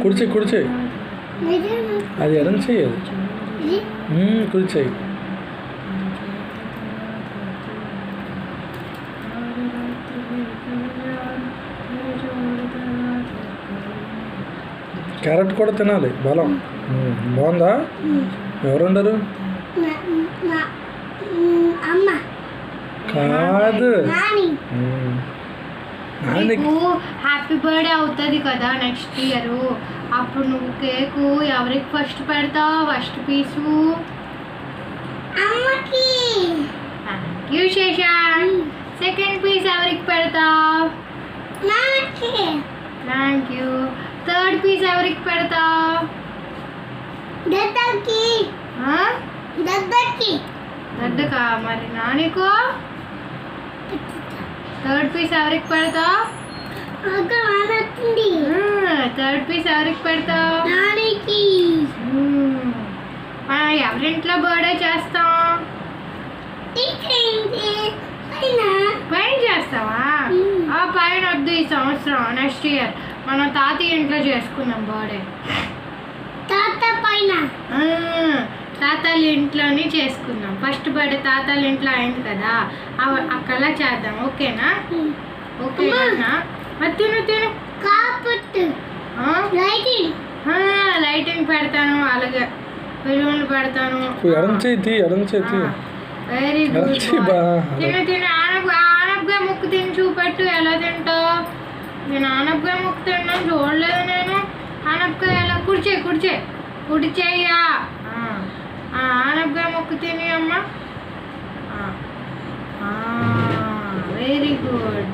కుడిచేయి అది ఎడం చెయ్యి అది కుడిచేయి. క్యారెట్ కూడా తినాలి, బలం. బాగుందా? ఎవరు వండరు? కాదు, నీకు హ్యాపీ బర్త్డే అవుతుంది కదా నెక్స్ట్ ఇయర్. అప్పుడు నువ్వు కేకు ఎవరికి ఫస్ట్ పెడతావు? First piece thank you Seshan. Second piece ఎవరికి పెడతావు? Thank you. థర్డ్ పీస్ ఎవరికి పెడతావు? దద్దకా మరి నానికో? థర్డ్ పీస్ ఎవరికి పెడతావు? థర్డ్ పీస్ ఎవరికి పెడతావు? ఎవరింట్లో బర్త్డే చేస్తాం? పైన చేస్తావా? పైన వద్దు, ఈ సంవత్సరం నెక్స్ట్ ఇయర్ మనం తాతయ్య ఇంట్లో చేసుకుందాం బర్త్డే. తాతయ్య ఇంట్లోనే చేసుకుందాం. ఫస్ట్ బర్త్డే తాతయ్య ఇంట్లో అయింది కదా, అక్కడ చేద్దాం. ఓకేనా? ఓకేనా? తిను లైటింగ్ పెడతాను, అలాగే బెలూన్లు పెడతాను. Very good. తిను ఆనపగా ముక్కు తిని చూపెట్టు. ఎలా తింటావు? నేను ఆనపగా ముక్కు తిన్నాను చూడలేదు నేను. ఆనపగా ఎలా? కుడిచేయ్యా. ఆనపగా ముక్కు తిని అమ్మ. Very good.